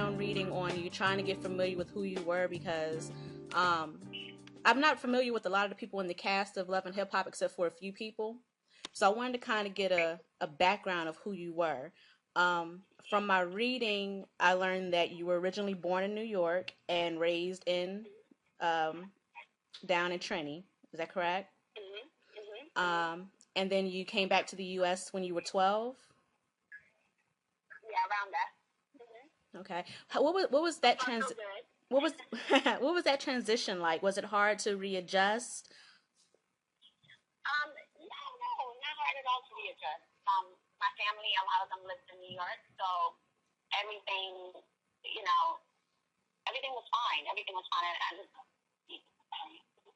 background reading on you, trying to get familiar with who you were because I'm not familiar with a lot of the people in the cast of Love and Hip Hop except for a few people. So I wanted to kind of get a background of who you were. From my reading, I learned that you were originally born in New York and raised in um, down in Trinity. Is that correct? And then you came back to the U.S. when you were 12. Yeah, around that. Okay. What was that what was what was that transition like? Was it hard to readjust? No, not hard at all to readjust. My family, a lot of them lived in New York, so everything, you know, everything was fine. Everything was fine, and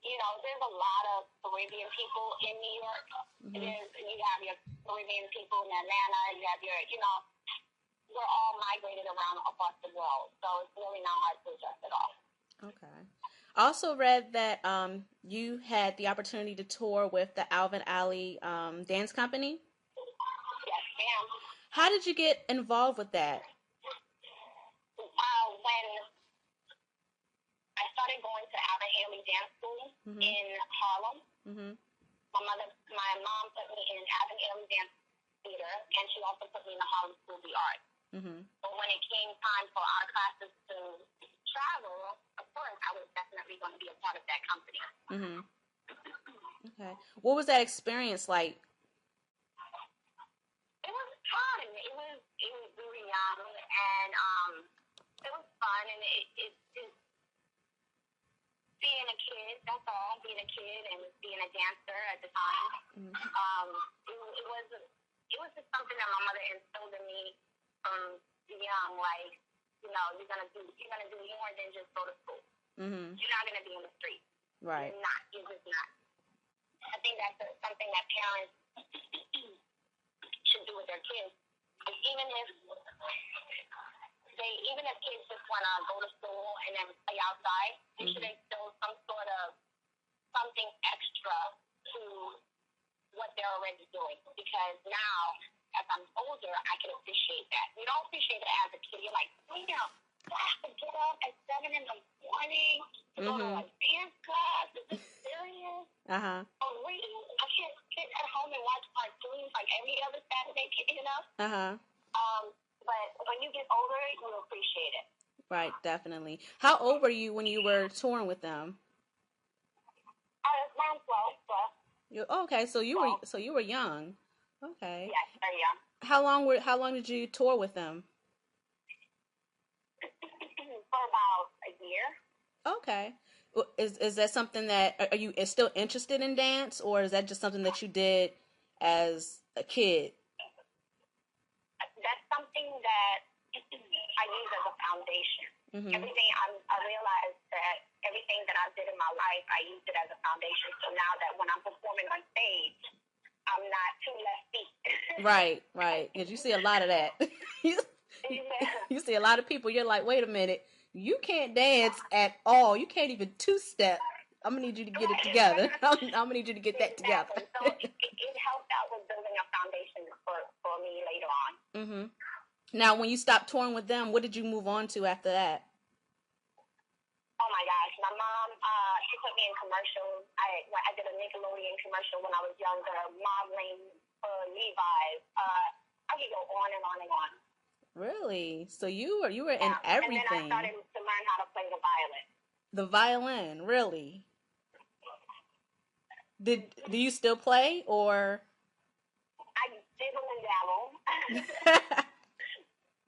you know, there's a lot of Caribbean people in New York. Mm-hmm. You have your Caribbean people in Atlanta. You have your, you know, we're all migrated around across the world, so it's really not hard to adjust at all. Okay. I also read that you had the opportunity to tour with the Alvin Alley dance company. Yes, ma'am. How did you get involved with that? When I started going to Alvin Ailey Dance School in Harlem, my mom put me in Alvin Ailey Dance Theater, and she also put me in the Harlem School of the Arts. But when it came time for our classes to travel, of course, I was definitely going to be a part of that company. Okay. What was that experience like? It was fun. It was really young, and it was fun, and it being a kid, that's all, being a kid and being a dancer at the time. It was just something that my mother instilled in me from young, like, you know, you're gonna do more than just go to school. You're not gonna be in the street. Right. You're just not. I think that's something that parents should do with their kids. Even if kids just want to go to school and then play outside, they should instill some sort of something extra to what they're already doing. Because now, as I'm older, I can appreciate that. You don't appreciate it as a kid. You're like, damn, I have to get up at 7 in the morning to go to a dance class. Is this serious? Oh, wait, I can't sit at home and watch cartoons like every other Saturday, you know? But when you get older, you appreciate it. Right, definitely. How old were you when you were touring with them? I was around 12. Okay, so you were young. Okay. Yes, very young. How long did you tour with them? For about a year. Okay. Is that something that are you still interested in dance, or is that just something that you did as a kid? That's something that I use as a foundation. Everything I realized that everything that I did in my life, I used it as a foundation. So now that when I'm performing on stage, I'm not too left feet. Right. Because you see a lot of that. You see a lot of people. You're like, wait a minute, you can't dance at all. You can't even two-step. I'm gonna need you to get it together. I'm gonna need you to get that together. So it helped out with building a foundation for me later on. Now, when you stopped touring with them, what did you move on to after that? Oh my gosh, my mom, she put me in commercials. I did a Nickelodeon commercial when I was younger, modeling for Levi's. I could go on and on and on. Really? So you were in everything. And then I started to learn how to play the violin. The violin, really? Do you still play, or? I dibble and dabble.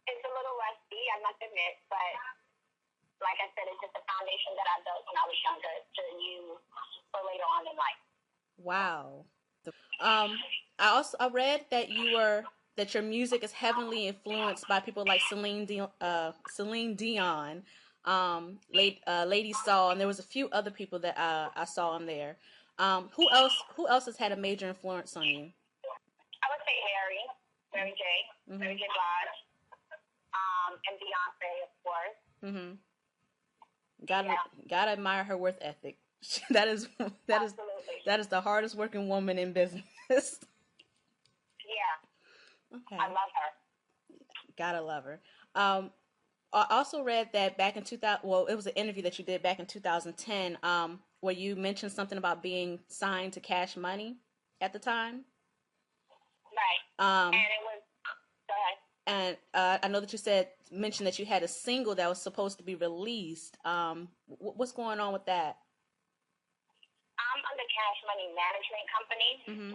It's a little rusty, I must admit, but like I said, it's just a foundation that I built when I was younger to use for later on in life. Wow. I read that your music is heavily influenced by people like Celine Dion, Lady Saw, and there was a few other people that I saw on there. Who else has had a major influence on you? I would say Mary J. Mary J. Blige, and Beyonce, of course. Gotta admire her work ethic. that is the hardest working woman in business. Yeah. Okay. I love her. Gotta love her. I also read that back in 2000, well, it was an interview that you did back in 2010, where you mentioned something about being signed to Cash Money at the time. Right. Um, And it was, go ahead. and I know that you mentioned that you had a single that was supposed to be released. What's going on with that? I'm under Cash Money Management Company. Mm-hmm.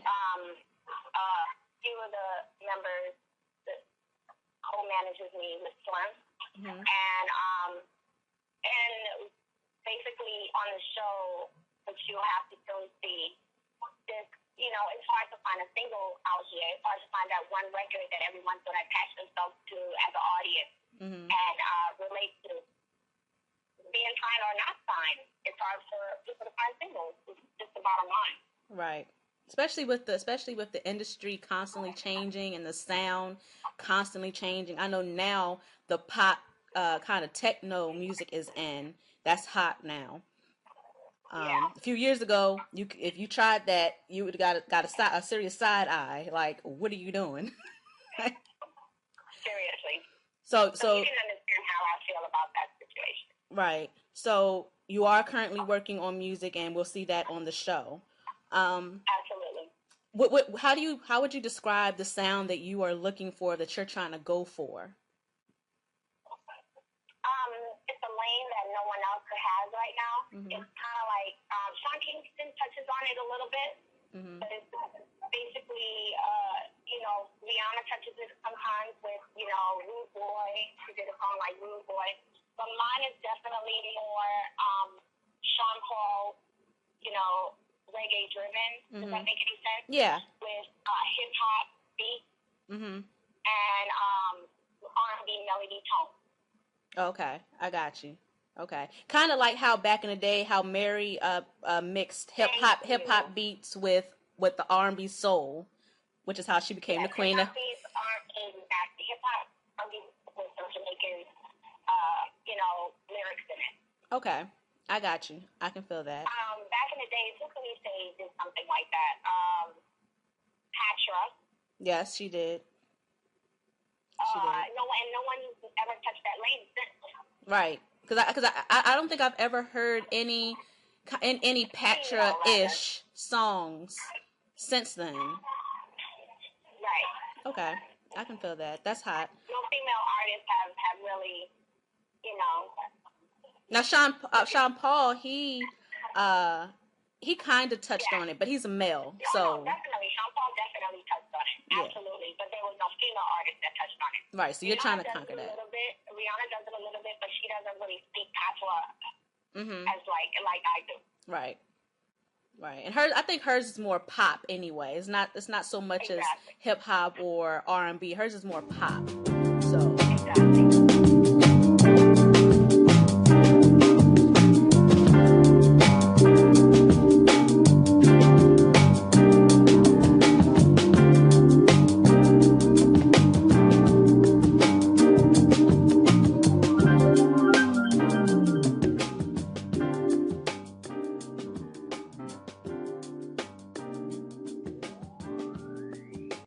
Few of the members that co-manages me with Slim. Mm-hmm. And basically on the show, which you'll have to soon see, this, it's hard to find a single out here. It's hard to find that one record that everyone's going to attach themselves to as an audience and relate to. Being signed or not signed, it's hard for people to find singles. It's just the bottom line. Right. Especially with the industry constantly changing and the sound constantly changing. I know now the pop kind of techno music is in. That's hot now. A few years ago, if you tried that, you would have got a serious side eye. Like, what are you doing? Seriously. So you can understand how I feel about that situation. Right. So you are currently working on music, and we'll see that on the show. Absolutely. How would you describe the sound that you are looking for, that you're trying to go for? It's a lane that no one else has right now. Mm-hmm. It's kind of like Sean Kingston touches on it a little bit, but it's basically, Rihanna touches it sometimes with, Rude Boy. She did a song like Rude Boy. But mine is definitely more Sean Paul, reggae driven. Does that make any sense? Yeah. With hip hop beats and R&B melody tone. Okay, I got you. Okay, kind of like how back in the day, how Mary mixed hip hop beats with the R&B soul, which is how she became the queen of. Hip hop beats aren't exactly hip hop R&B with some Jamaican, lyrics in it. Okay, I got you. I can feel that. Back in the day, Tiffany did something like that. Patra. Yes, she did. No one ever touched that lane since. Right, because I don't think I've ever heard any Patra-ish songs since then. Right. Okay, I can feel that. That's hot. No female artists have really, Now Sean Paul, he kind of touched on it, but he's a male, so. No, definitely. Sean Paul definitely touched on it. Yeah. Absolutely. But there was no female artist that touched on it. Right, so you're trying to conquer that. Rihanna does it a little bit, but she doesn't really speak patois as like I do. Right. Right. And I think hers is more pop anyway. It's not so much as hip hop or R&B. Hers is more pop.